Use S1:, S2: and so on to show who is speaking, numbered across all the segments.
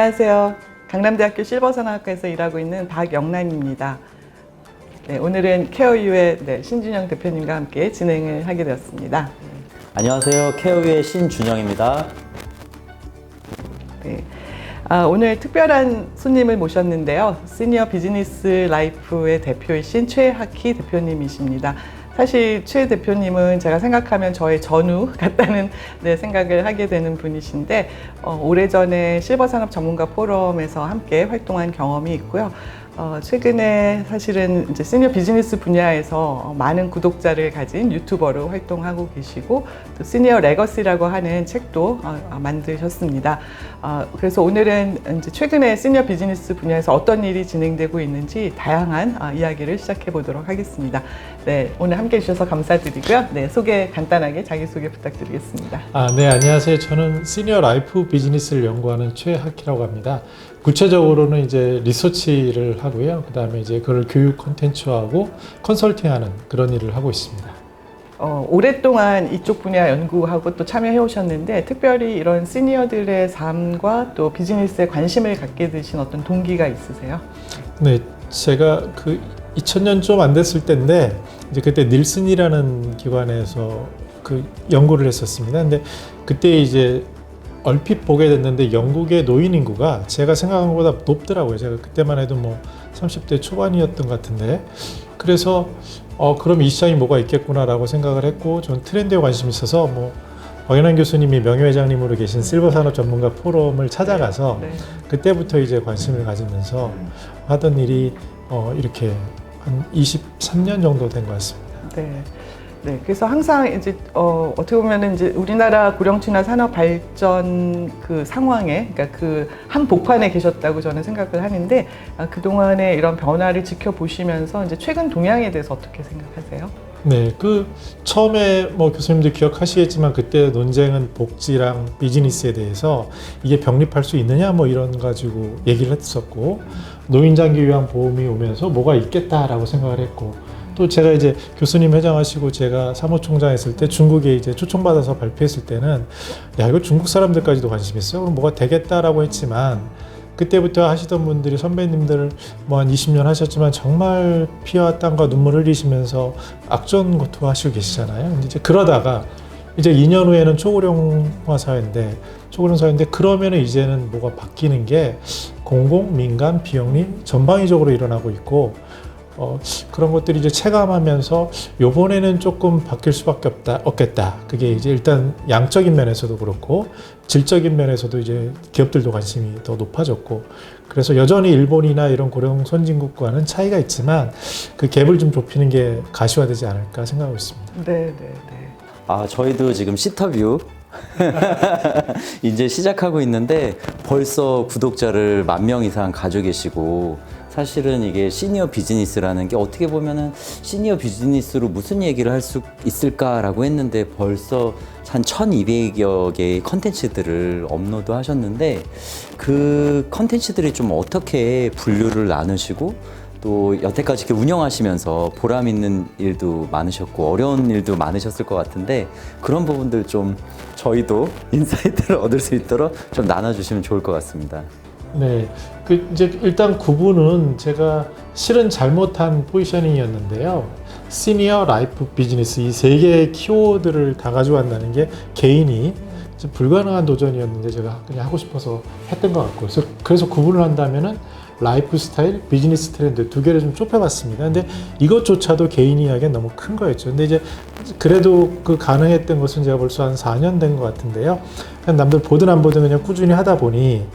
S1: 안녕하세요. 강남대학교 실버산업학과에서 일하고 있는 박영란입니다. 네, 오늘은 케어유의 신준영 대표님과 함께 진행을 하게 되었습니다.
S2: 안녕하세요. 케어유의 신준영입니다.
S1: 네. 오늘 특별한 손님을 모셨는데요. 시니어 비즈니스 라이프의 대표이신 최학희 대표님이십니다. 사실 최 대표님은 제가 생각하면 저의 전우 같다는 생각을 하게 되는 분이신데 오래전에 실버산업 전문가 포럼에서 함께 활동한 경험이 있고요. 최근에 사실은 이제 시니어 비즈니스 분야에서 많은 구독자를 가진 유튜버로 활동하고 계시고 또 시니어 레거시라고 하는 책도 만드셨습니다. 그래서 오늘은 이제 최근에 시니어 비즈니스 분야에서 어떤 일이 진행되고 있는지 다양한 이야기를 시작해 보도록 하겠습니다. 네, 오늘 함께 해주셔서 감사드리고요. 네, 소개 간단하게 자기소개 부탁드리겠습니다.
S3: 네, 안녕하세요. 저는 시니어 라이프 비즈니스를 연구하는 최학희라고 합니다. 구체적으로는 이제 리서치를 하고요. 그 다음에 이제 그걸 교육 콘텐츠화하고 컨설팅하는 그런 일을 하고 있습니다.
S1: 오랫동안 이쪽 분야 연구하고 또 참여해 오셨는데 특별히 이런 시니어들의 삶과 또 비즈니스에 관심을 갖게 되신 어떤 동기가 있으세요?
S3: 네, 제가 그 2000년 좀 안 됐을 때인데 이제 그때 닐슨이라는 기관에서 그 연구를 했었습니다. 근데 그때 이제 얼핏 보게 됐는데 영국의 노인 인구가 제가 생각한 것보다 높더라고요. 제가 그때만 해도 뭐 30대 초반이었던 것 같은데 그래서 그럼 이 시장이 뭐가 있겠구나라고 생각을 했고 전 트렌드에 관심이 있어서 뭐 박연한 교수님이 명예회장님으로 계신 실버산업 전문가 포럼을 찾아가서 그때부터 이제 관심을 가지면서 하던 일이 이렇게 한 23년 정도 된 것 같습니다.
S1: 네, 그래서 항상 이제 어떻게 보면은 이제 우리나라 고령층화 산업 발전 그 상황에, 그러니까 그 한 복판에 계셨다고 저는 생각을 하는데 그 동안의 이런 변화를 지켜보시면서 이제 최근 동향에 대해서 어떻게 생각하세요?
S3: 네, 그 처음에 뭐 교수님들 기억하시겠지만 그때 논쟁은 복지랑 비즈니스에 대해서 이게 병립할 수 있느냐 뭐 이런 가지고 얘기를 했었고 노인 장기 요양 보험이 오면서 뭐가 있겠다라고 생각을 했고 또 제가 이제 교수님 회장하시고 제가 사무총장 했을 때 중국에 이제 초청받아서 발표했을 때는 야 이거 중국 사람들까지도 관심이 있어요. 그럼 뭐가 되겠다라고 했지만 그때부터 하시던 분들이 선배님들 뭐 한 20년 하셨지만 정말 피와 땀과 눈물 흘리시면서 악전고투 하시고 계시잖아요. 근데 이제 그러다가 이제 2년 후에는 초고령화 사회인데 그러면은 이제는 뭐가 바뀌는 게 공공, 민간, 비영리 전방위적으로 일어나고 있고 그런 것들이 이제 체감하면서 요번에는 조금 바뀔 수밖에 없겠다. 그게 이제 일단 양적인 면에서도 그렇고 질적인 면에서도 이제 기업들도 관심이 더 높아졌고 그래서 여전히 일본이나 이런 고령 선진국과는 차이가 있지만 그 갭을 좀 좁히는 게 가시화되지 않을까 생각하고 있습니다.
S1: 네.
S2: 저희도 지금 시터뷰 이제 시작하고 있는데 벌써 구독자를 10,000명 이상 가지고 계시고 사실은 이게 시니어 비즈니스라는 게 어떻게 보면은 시니어 비즈니스로 무슨 얘기를 할 수 있을까라고 했는데 벌써 한 1,200여 개의 컨텐츠들을 업로드 하셨는데 그 컨텐츠들이 좀 어떻게 분류를 나누시고 또 여태까지 이렇게 운영하시면서 보람 있는 일도 많으셨고 어려운 일도 많으셨을 것 같은데 그런 부분들 좀 저희도 인사이트를 얻을 수 있도록 좀 나눠주시면 좋을 것 같습니다.
S3: 네, 그 이제 일단 구분은 제가 실은 잘못한 포지셔닝이었는데요. 시니어 라이프 비즈니스 이 세 개의 키워드를 다 가져간다는 게 개인이 불가능한 도전이었는데 제가 그냥 하고 싶어서 했던 것 같고 그래서 구분을 한다면은 라이프 스타일, 비즈니스 트렌드 두 개를 좀 좁혀봤습니다. 근데 이것조차도 개인이 하기엔 너무 큰 거였죠. 근데 이제 그래도 그 가능했던 것은 제가 벌써 한 4년 된 것 같은데요. 그냥 남들 보든 안 보든 그냥 꾸준히 하다 보니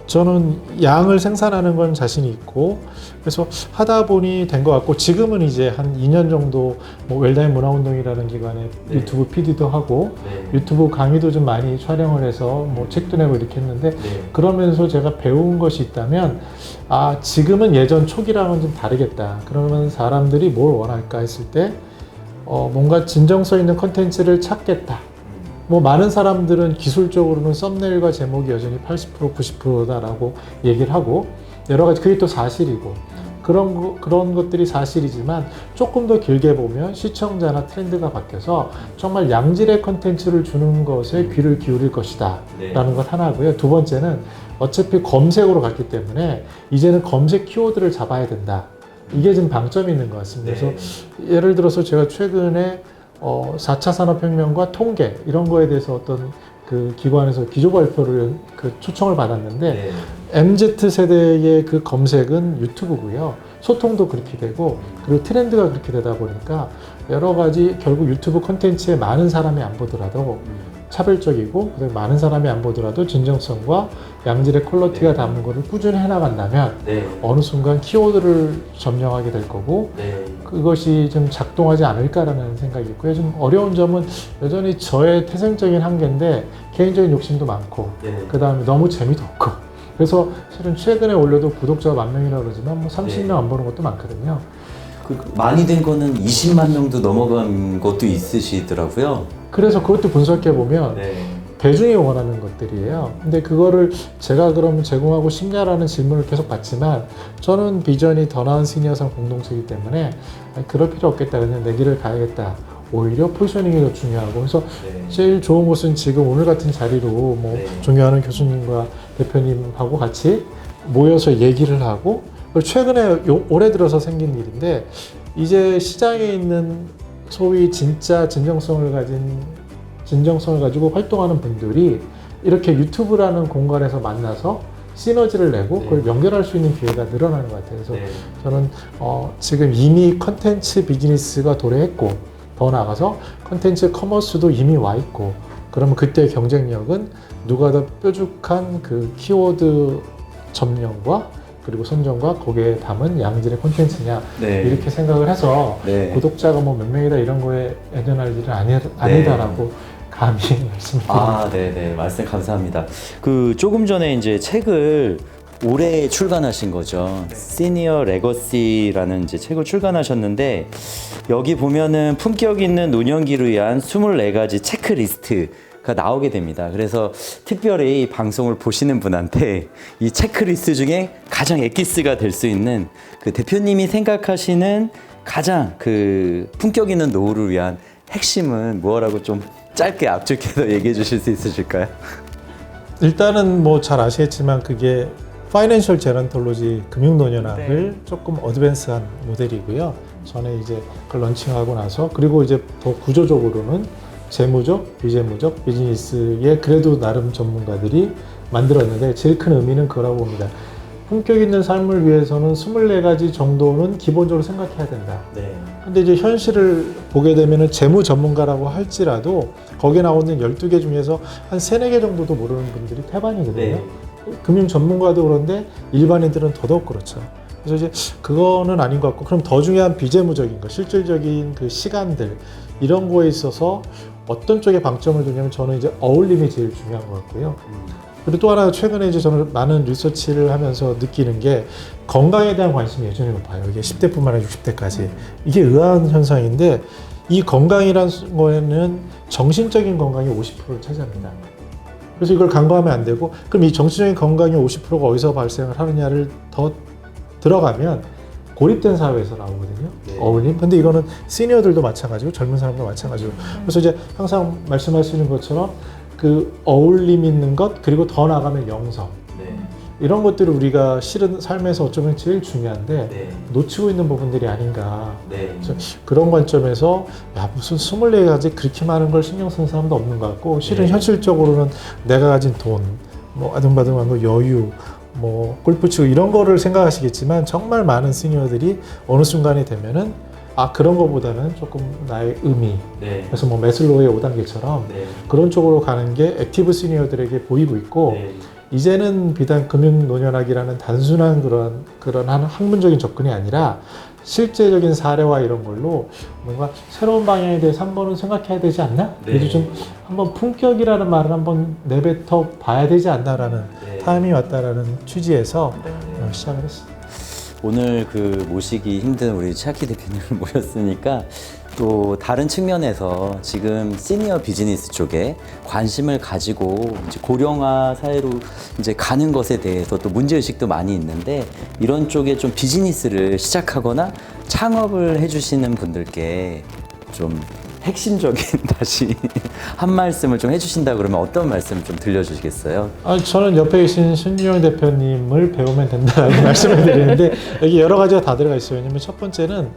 S3: 저는 양을 생산하는 건 자신이 있고 그래서 하다 보니 된 것 같고 지금은 이제 한 2년 정도 뭐 웰다인 문화운동이라는 기관에 유튜브 PD도 하고 유튜브 강의도 좀 많이 촬영을 해서 뭐 책도 내고 이렇게 했는데 그러면서 제가 배운 것이 있다면 지금은 예전 초기랑은 좀 다르겠다. 그러면 사람들이 뭘 원할까 했을 때 뭔가 진정성 있는 컨텐츠를 찾겠다. 뭐 많은 사람들은 기술적으로는 썸네일과 제목이 여전히 80% 90%다라고 얘기를 하고 여러 가지 그게 또 사실이고 그런 것들이 사실이지만 조금 더 길게 보면 시청자나 트렌드가 바뀌어서 정말 양질의 컨텐츠를 주는 것에 귀를 기울일 것이다 라는 것 하나고요. 두 번째는 어차피 검색으로 갔기 때문에 이제는 검색 키워드를 잡아야 된다. 이게 좀 방점이 있는 것 같습니다. 그래서 예를 들어서 제가 최근에 4차 산업혁명과 통계 이런 거에 대해서 어떤 그 기관에서 기조 발표를 그 초청을 받았는데 MZ 세대의 그 검색은 유튜브고요. 소통도 그렇게 되고 그리고 트렌드가 그렇게 되다 보니까 여러 가지 결국 유튜브 콘텐츠에 많은 사람이 안 보더라도 차별적이고 많은 사람이 안 보더라도 진정성과 양질의 퀄리티가 담은 거를 꾸준히 해나간다면 어느 순간 키워드를 점령하게 될 거고 그것이 좀 작동하지 않을까라는 생각이 있고요. 좀 어려운 점은 여전히 저의 태생적인 한계인데 개인적인 욕심도 많고 그 다음에 너무 재미도 없고 그래서 실은 최근에 올려도 구독자가 10,000명이라고 그러지만 뭐 30명 안 보는 것도 많거든요.
S2: 많이 된 거는 20만 명도 넘어간 것도 있으시더라고요.
S3: 그래서 그것도 분석해 보면 대중이 원하는 것들이에요. 근데 그거를 제가 그러면 제공하고 싶냐라는 질문을 계속 받지만 저는 비전이 더 나은 시니어상 공동체이기 때문에 그럴 필요 없겠다. 그냥 내 길을 가야겠다. 오히려 포지셔닝이 더 중요하고 그래서 제일 좋은 곳은 지금 오늘 같은 자리로 뭐 존경하는 교수님과 대표님하고 같이 모여서 얘기를 하고 그리고 최근에 올해 들어서 생긴 일인데 이제 시장에 있는 소위 진짜 진정성을 가지고 활동하는 분들이 이렇게 유튜브라는 공간에서 만나서 시너지를 내고 그걸 연결할 수 있는 기회가 늘어나는 것 같아요. 그래서 저는 지금 이미 컨텐츠 비즈니스가 도래했고 더 나아가서 컨텐츠 커머스도 이미 와 있고 그러면 그때의 경쟁력은 누가 더 뾰족한 그 키워드 점령과 그리고 선정과 거기에 담은 양질의 콘텐츠냐 이렇게 생각을 해서 구독자가 뭐 몇 명이다 이런 거에 애전할 일은 아니다라고 감히 말씀드립니다.
S2: 네네. 말씀 감사합니다. 그 조금 전에 이제 책을 올해 출간하신 거죠. 시니어 레거시라는 이제 책을 출간하셨는데 여기 보면은 품격 있는 노년기를 위한 24가지 체크리스트가 나오게 됩니다. 그래서 특별히 이 방송을 보시는 분한테 이 체크리스트 중에 가장 엑기스가 될 수 있는 그 대표님이 생각하시는 가장 그 품격 있는 노후를 위한 핵심은 뭐라고 좀 짧게 압축해서 얘기해 주실 수 있으실까요?
S3: 일단은 뭐 잘 아시겠지만 그게 파이낸셜 제런톨로지 금융노년학을 조금 어드밴스한 모델이고요. 전에 이제 그걸 런칭하고 나서 그리고 이제 더 구조적으로는 재무적, 비재무적, 비즈니스의 그래도 나름 전문가들이 만들었는데 제일 큰 의미는 그거라고 봅니다. 품격 있는 삶을 위해서는 24가지 정도는 기본적으로 생각해야 된다. 근데 이제 현실을 보게 되면은 재무 전문가라고 할지라도 거기에 나오는 12개 중에서 한 3, 4개 정도도 모르는 분들이 태반이거든요. 금융 전문가도 그런데 일반인들은 더더욱 그렇죠. 그래서 이제 그거는 아닌 것 같고 그럼 더 중요한 비재무적인 거, 실질적인 그 시간들 이런 거에 있어서 어떤 쪽에 방점을 두냐면 저는 이제 어울림이 제일 중요한 것 같고요. 그리고 또 하나 최근에 이제 저는 많은 리서치를 하면서 느끼는 게 건강에 대한 관심이 여전히 높아요. 이게 10대뿐만 아니라 60대까지. 이게 의아한 현상인데 이 건강이라는 거에는 정신적인 건강이 50%를 차지합니다. 그래서 이걸 간과하면 안 되고 그럼 이 정신적인 건강의 50%가 어디서 발생을 하느냐를 더 들어가면 고립된 사회에서 나오거든요. 어울림. 근데 이거는 시니어들도 마찬가지고 젊은 사람도 마찬가지고. 그래서 이제 항상 말씀하시는 것처럼 그 어울림 있는 것 그리고 더 나가면 영성 이런 것들을 우리가 실은 삶에서 어쩌면 제일 중요한데 놓치고 있는 부분들이 아닌가. 그래서 그런 관점에서 야 무슨 24가지 그렇게 많은 걸 신경 쓰는 사람도 없는 것 같고 실은 현실적으로는 내가 가진 돈, 뭐 아등바등한 거 여유, 뭐 골프 치고 이런 거를 생각하시겠지만 정말 많은 시니어들이 어느 순간이 되면은 그런 거보다는 조금 나의 의미 그래서 뭐 매슬로우의 5단계처럼 그런 쪽으로 가는 게 액티브 시니어들에게 보이고 있고 이제는 비단 금융노년학이라는 단순한 그런 학문적인 접근이 아니라 실제적인 사례와 이런 걸로 뭔가 새로운 방향에 대해서 한 번은 생각해야 되지 않나? 그래도 좀 한번 품격이라는 말을 한번 내뱉어 봐야 되지 않나라는 타임이 왔다라는 취지에서 시작을 했습니다.
S2: 오늘 그 모시기 힘든 우리 최학기 대표님을 모셨으니까 또 다른 측면에서 지금 시니어 비즈니스 쪽에 관심을 가지고 이제 고령화 사회로 이제 가는 것에 대해서 또 문제의식도 많이 있는데 이런 쪽에 좀 비즈니스를 시작하거나 창업을 해주시는 분들께 좀 핵심적인 다시 한 말씀을 좀 해주신다 그러면 어떤 말씀을 좀 들려주시겠어요?
S3: 저는 옆에 계신 신유영 대표님을 배우면 된다라고 말씀을 드리는데 여기 여러 가지가 다 들어가 있어요. 왜냐면 첫 번째는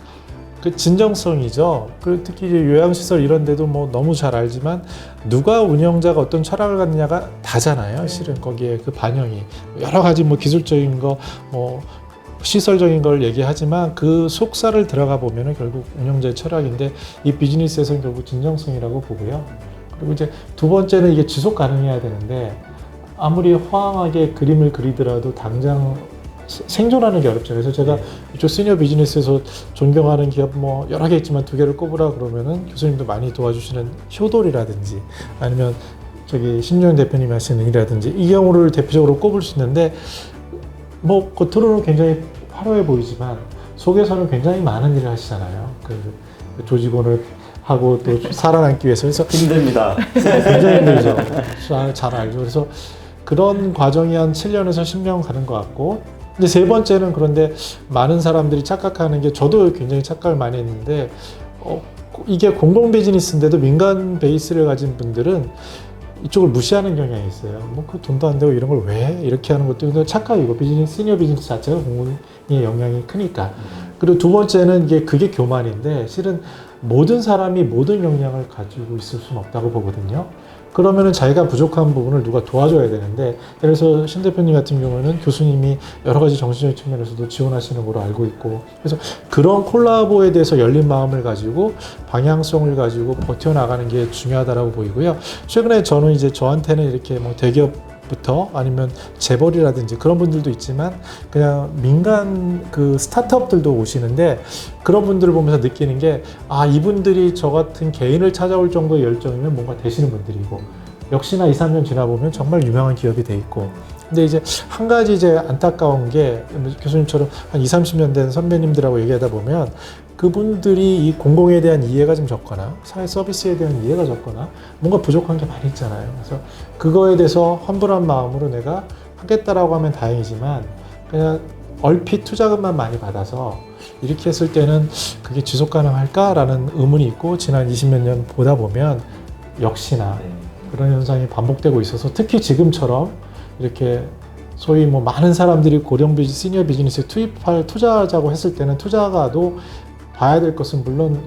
S3: 그 진정성이죠. 그 특히 이제 요양시설 이런 데도 뭐 너무 잘 알지만 누가 운영자가 어떤 철학을 갖느냐가 다잖아요. 실은 거기에 그 반영이 여러 가지 뭐 기술적인 거 뭐 시설적인 걸 얘기하지만 그 속살을 들어가 보면은 결국 운영자의 철학인데 이 비즈니스에서는 결국 진정성이라고 보고요. 그리고 이제 두 번째는 이게 지속 가능해야 되는데 아무리 화강하게 그림을 그리더라도 당장 생존하는 게 어렵죠. 그래서 제가 이쪽 시니어 비즈니스에서 존경하는 기업 뭐 여러 개 있지만 두 개를 꼽으라 그러면은 교수님도 많이 도와주시는 효돌이라든지 아니면 저기 신유영 대표님이 하시는 일이라든지 이 경우를 대표적으로 꼽을 수 있는데 뭐 겉으로는 굉장히 화려해 보이지만 속에서는 굉장히 많은 일을 하시잖아요. 그 조직원을 하고 또 살아남기 위해서 그래서
S2: 힘듭니다.
S3: 굉장히 힘들죠. 잘 알죠. 그래서 그런 과정이 한 7년에서 10년 가는 것 같고 근데 세 번째는 그런데 많은 사람들이 착각하는 게 저도 굉장히 착각을 많이 했는데 이게 공공 비즈니스인데도 민간 베이스를 가진 분들은 이쪽을 무시하는 경향이 있어요. 뭐 그 돈도 안 되고 이런 걸 왜 이렇게 하는 것도 착각이고 비즈니스 시니어 비즈니스 자체가 공공의 영향이 크니까. 그리고 두 번째는 그게 교만인데 실은 모든 사람이 모든 역량을 가지고 있을 수는 없다고 보거든요. 그러면은 자기가 부족한 부분을 누가 도와줘야 되는데 예를 들어서 신 대표님 같은 경우는 교수님이 여러 가지 정신적인 측면에서도 지원하시는 걸로 알고 있고 그래서 그런 콜라보에 대해서 열린 마음을 가지고 방향성을 가지고 버텨나가는 게 중요하다고 보이고요. 최근에 저는 이제 저한테는 이렇게 뭐 대기업부터 아니면 재벌이라든지 그런 분들도 있지만 그냥 민간 그 스타트업들도 오시는데 그런 분들을 보면서 느끼는 게 이분들이 저 같은 개인을 찾아올 정도의 열정이면 뭔가 되시는 분들이고 역시나 2, 3년 지나보면 정말 유명한 기업이 돼 있고 근데 이제 한 가지 이제 안타까운 게 교수님처럼 한 20, 30년 된 선배님들하고 얘기하다 보면 그분들이 이 공공에 대한 이해가 좀 적거나 사회 서비스에 대한 이해가 적거나 뭔가 부족한 게 많이 있잖아요. 그래서 그거에 대해서 환불한 마음으로 내가 하겠다라고 하면 다행이지만 그냥 얼핏 투자금만 많이 받아서 이렇게 했을 때는 그게 지속 가능할까라는 의문이 있고 지난 20몇 년 보다 보면 역시나 그런 현상이 반복되고 있어서 특히 지금처럼 이렇게 소위 뭐 많은 사람들이 고령 비즈니스, 시니어 비즈니스에 투입할 투자자고 했을 때는 투자가도 봐야 될 것은 물론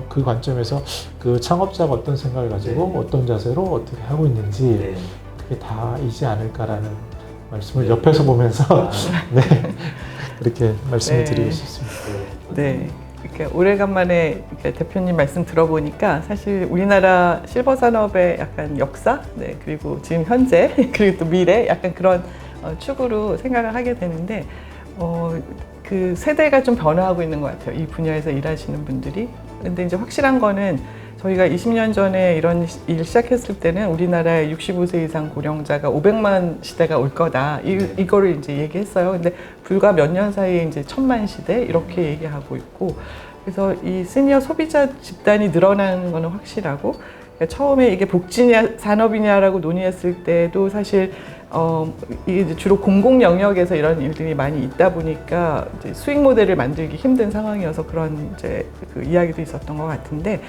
S3: 그 관점에서 그 창업자가 어떤 생각을 가지고 어떤 자세로 어떻게 하고 있는지 그게 다이지 않을까라는 말씀을 옆에서 보면서 그렇게 말씀을 드리고 싶습니다.
S1: 네. 이렇게 오래간만에 이렇게 대표님 말씀 들어보니까 사실 우리나라 실버 산업의 약간 역사, 그리고 지금 현재, 그리고 또 미래, 약간 그런 축으로 생각을 하게 되는데, 그 세대가 좀 변화하고 있는 것 같아요. 이 분야에서 일하시는 분들이. 근데 이제 확실한 거는 저희가 20년 전에 이런 일 시작했을 때는 우리나라의 65세 이상 고령자가 500만 시대가 올 거다. 이거를 이제 얘기했어요. 근데 불과 몇 년 사이에 이제 1000만 시대 이렇게 얘기하고 있고, 그래서 이 시니어 소비자 집단이 늘어나는 거는 확실하고, 그러니까 처음에 이게 복지냐 산업이냐라고 논의했을 때도 사실 이게 주로 공공 영역에서 이런 일들이 많이 있다 보니까 이제 수익 모델을 만들기 힘든 상황이어서 그런 이제 그 이야기도 있었던 것 같은데.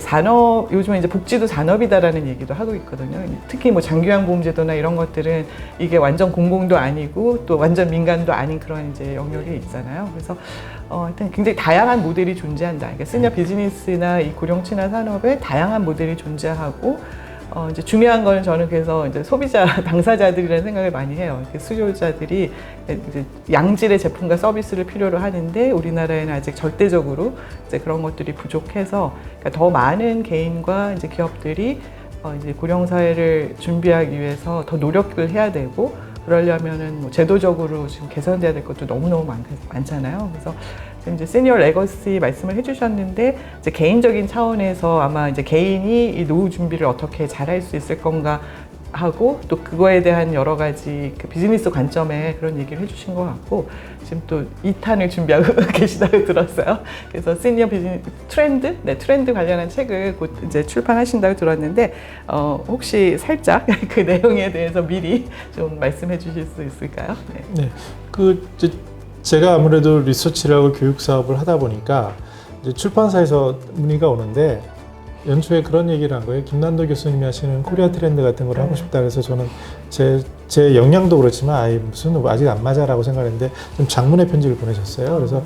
S1: 산업, 요즘에 이제 복지도 산업이다라는 얘기도 하고 있거든요. 특히 뭐 장기요양보험제도나 이런 것들은 이게 완전 공공도 아니고 또 완전 민간도 아닌 그런 이제 영역이 있잖아요. 그래서 하여튼 굉장히 다양한 모델이 존재한다. 그러니까 시니어 비즈니스나 이 고령 친화 산업에 다양한 모델이 존재하고 이제 중요한 거는 저는 그래서 이제 소비자 당사자들이라는 생각을 많이 해요. 수요자들이 이제 양질의 제품과 서비스를 필요로 하는데 우리나라에는 아직 절대적으로 이제 그런 것들이 부족해서 그러니까 더 많은 개인과 이제 기업들이 이제 고령 사회를 준비하기 위해서 더 노력을 해야 되고 그러려면은 뭐 제도적으로 지금 개선돼야 될 것도 너무너무 많잖아요. 그래서 지금 이제 시니어 레거시 말씀을 해주셨는데 이제 개인적인 차원에서 아마 이제 개인이 이 노후 준비를 어떻게 잘할 수 있을 건가 하고 또 그거에 대한 여러 가지 그 비즈니스 관점에 그런 얘기를 해주신 것 같고 지금 또 2탄을 준비하고 계시다고 들었어요. 그래서 시니어 비즈니스 트렌드, 트렌드 관련한 책을 곧 이제 출판하신다고 들었는데 혹시 살짝 그 내용에 대해서 미리 좀 말씀해 주실 수 있을까요?
S3: 네, 제가 아무래도 리서치를 하고 교육 사업을 하다 보니까 이제 출판사에서 문의가 오는데 연초에 그런 얘기를 한 거예요. 김난도 교수님이 하시는 코리아 트렌드 같은 걸 하고 싶다 그래서 저는 제 역량도 그렇지만 무슨 아직 안 맞아라고 생각했는데 좀 장문의 편지를 보내셨어요. 그래서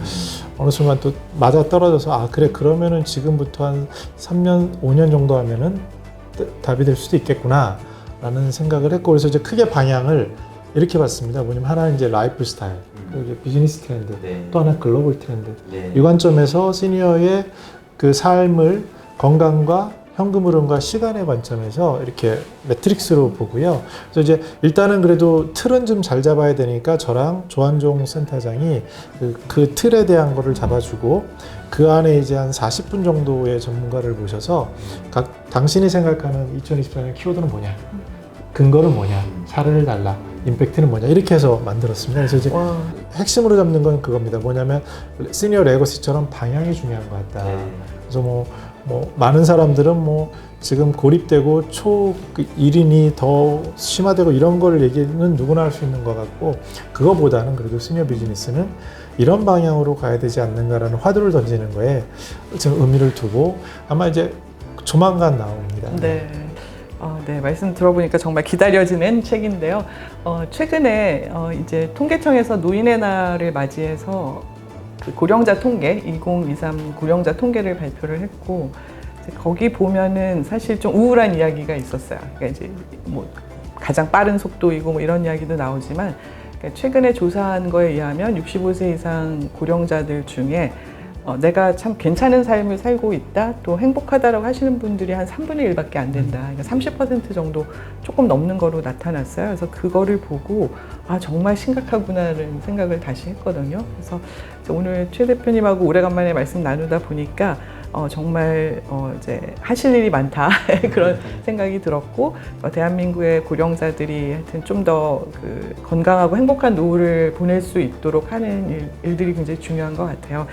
S3: 어느 순간 또 맞아 떨어져서 그래 그러면은 지금부터 한 3년 5년 정도 하면은 답이 될 수도 있겠구나 라는 생각을 했고 그래서 이제 크게 방향을 이렇게 봤습니다. 뭐냐면 하나는 이제 라이프 스타일, 그리고 비즈니스 트렌드, 또 하나 글로벌 트렌드. 이 관점에서 시니어의 그 삶을 건강과 현금 흐름과 시간의 관점에서 이렇게 매트릭스로 보고요. 그래서 이제 일단은 그래도 틀은 좀 잘 잡아야 되니까 저랑 조한종 센터장이 그 틀에 대한 거를 잡아주고 그 안에 이제 한 40분 정도의 전문가를 모셔서 당신이 생각하는 2024년 키워드는 뭐냐? 근거는 뭐냐? 사례를 달라. 임팩트는 뭐냐? 이렇게 해서 만들었습니다. 그래서 이제 핵심으로 잡는 건 그겁니다. 뭐냐면 시니어 레거시처럼 방향이 중요한 것 같다. 그래서 뭐 많은 사람들은 지금 고립되고 일인이 더 심화되고 이런 걸 얘기는 누구나 할 수 있는 것 같고 그거보다는 그래도 시니어 비즈니스는 이런 방향으로 가야 되지 않는가라는 화두를 던지는 거에 지금 의미를 두고 아마 이제 조만간 나옵니다.
S1: 네, 말씀 들어보니까 정말 기다려지는 책인데요. 최근에 이제 통계청에서 노인의 날을 맞이해서 그 고령자 통계, 2023 고령자 통계를 발표를 했고 거기 보면은 사실 좀 우울한 이야기가 있었어요. 그러니까 이제 가장 빠른 속도이고 이런 이야기도 나오지만 그러니까 최근에 조사한 거에 의하면 65세 이상 고령자들 중에 내가 참 괜찮은 삶을 살고 있다, 또 행복하다라고 하시는 분들이 한 3분의 1밖에 안 된다. 그러니까 30% 정도 조금 넘는 거로 나타났어요. 그래서 그거를 보고 정말 심각하구나라는 생각을 다시 했거든요. 그래서 오늘 최 대표님하고 오래간만에 말씀 나누다 보니까 정말 이제 하실 일이 많다 그런 생각이 들었고 대한민국의 고령자들이 하여튼 좀 더 그 건강하고 행복한 노후를 보낼 수 있도록 하는 일들이 굉장히 중요한 것 같아요.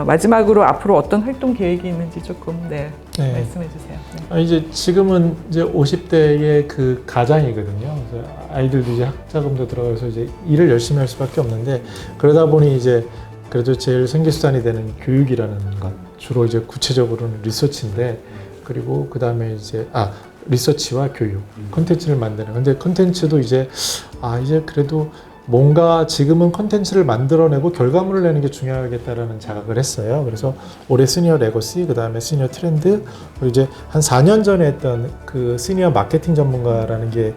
S1: 마지막으로 앞으로 어떤 활동 계획이 있는지 조금 말씀해 주세요.
S3: 이제 지금은 이제 50대의 그 가장이거든요. 그래서 아이들도 이제 학자금도 들어가서 이제 일을 열심히 할 수밖에 없는데 그러다 보니 이제 그래도 제일 생계수단이 되는 교육이라는 것, 주로 이제 구체적으로는 리서치인데 그리고 그 다음에 이제 리서치와 교육, 콘텐츠를 만드는. 근데 콘텐츠도 이제 이제 그래도 뭔가 지금은 콘텐츠를 만들어내고 결과물을 내는 게 중요하겠다라는 자각을 했어요. 그래서 올해 시니어 레거시, 그 다음에 시니어 트렌드, 그리고 이제 한 4년 전에 했던 그 시니어 마케팅 전문가라는 게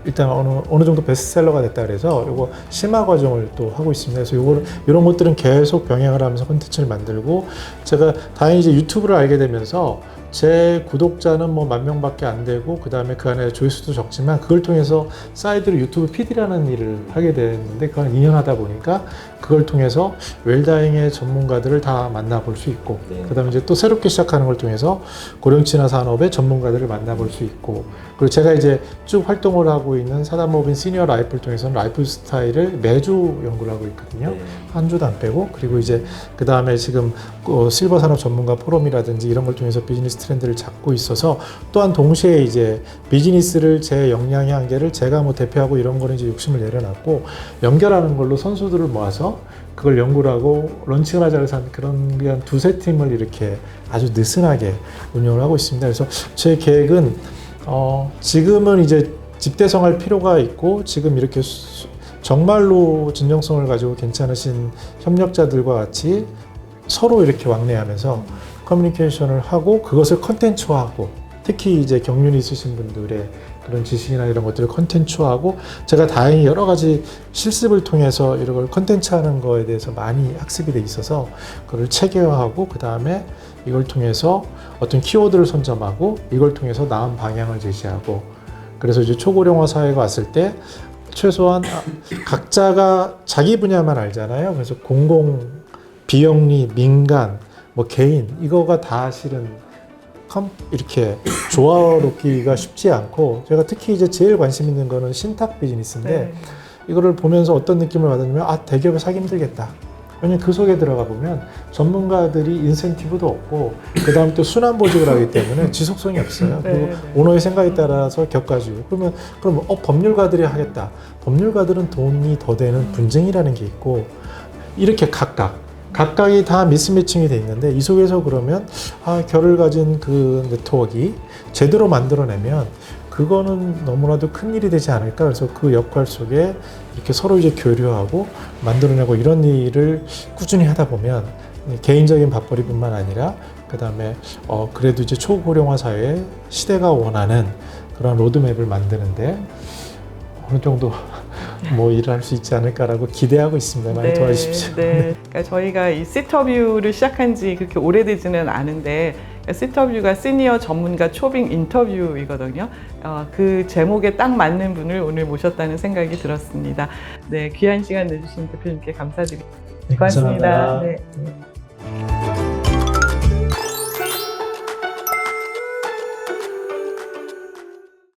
S3: 일단 어느 정도 베스트셀러가 됐다 그래서 요거 심화 과정을 또 하고 있습니다. 그래서 이런 것들은 계속 병행을 하면서 콘텐츠를 만들고 제가 다행히 이제 유튜브를 알게 되면서 제 구독자는 10,000명밖에 안 되고 그 다음에 그 안에 조회수도 적지만 그걸 통해서 사이드로 유튜브 PD라는 일을 하게 됐는데 그건 2년 하다 보니까 그걸 통해서 웰다잉의 전문가들을 다 만나볼 수 있고 그 다음에 이제 또 새롭게 시작하는 걸 통해서 고령친화 산업의 전문가들을 만나볼 수 있고 그리고 제가 이제 쭉 활동을 하고 있는 사단법인 시니어 라이프를 통해서는 라이프 스타일을 매주 연구를 하고 있거든요. 한 주도 안 빼고 그리고 이제 그 다음에 지금 실버 산업 전문가 포럼이라든지 이런 걸 통해서 비즈니스 트렌드를 잡고 있어서 또한 동시에 이제 비즈니스를 제 역량의 한계를 제가 대표하고 이런 거는 이제 욕심을 내려놨고 연결하는 걸로 선수들을 모아서 그걸 연구를 하고 런칭을 하자 해서 그런 두세 팀을 이렇게 아주 느슨하게 운영을 하고 있습니다. 그래서 제 계획은 지금은 이제 집대성할 필요가 있고 지금 이렇게 정말로 진정성을 가지고 괜찮으신 협력자들과 같이 서로 이렇게 왕래하면서 커뮤니케이션을 하고 그것을 컨텐츠화하고 특히 이제 경륜이 있으신 분들의 그런 지식이나 이런 것들을 컨텐츠화하고 제가 다행히 여러 가지 실습을 통해서 이런 걸 컨텐츠하는 거에 대해서 많이 학습이 돼 있어서 그걸 체계화하고 그 다음에 이걸 통해서 어떤 키워드를 선점하고 이걸 통해서 나은 방향을 제시하고 그래서 이제 초고령화 사회가 왔을 때 최소한 각자가 자기 분야만 알잖아요. 그래서 공공, 비영리, 민간, 개인 이거가 다 실은 이렇게 조화롭기가 쉽지 않고 제가 특히 이제 제일 관심 있는 거는 신탁 비즈니스인데
S1: 네.
S3: 이거를 보면서 어떤 느낌을 받았냐면 아 대기업에 사기 힘들겠다. 왜냐면 그 속에 들어가 보면 전문가들이 인센티브도 없고 그 다음에 또 순환 보직을 하기 때문에 지속성이 없어요.
S1: 네,
S3: 그리고
S1: 네.
S3: 오너의 생각에 따라서 격가지고 그럼 법률가들이 하겠다. 법률가들은 돈이 더 되는 분쟁이라는 게 있고 이렇게 각각이 다 미스매칭이 돼 있는데 이 속에서 그러면 결을 가진 그 네트워크가 제대로 만들어내면 그거는 너무나도 큰 일이 되지 않을까. 그래서 그 역할 속에 이렇게 서로 이제 교류하고 만들어내고 이런 일을 꾸준히 하다 보면 개인적인 밥벌이뿐만 아니라 그 다음에 그래도 이제 초고령화 사회에 시대가 원하는 그런 로드맵을 만드는데 어느 정도 뭐 일을 할 수 있지 않을까라고 기대하고 있습니다. 많이 도와주십시오.
S1: 네. 그러니까 저희가 이 시터뷰를 시작한 지 그렇게 오래되지는 않은데 시터뷰가 시니어 전문가 초빙 인터뷰이거든요. 그 제목에 딱 맞는 분을 오늘 모셨다는 생각이 들었습니다. 네, 귀한 시간 내주신 대표님께 감사드립니다.
S3: 네,
S1: 고맙습니다.
S3: 감사합니다.
S1: 네.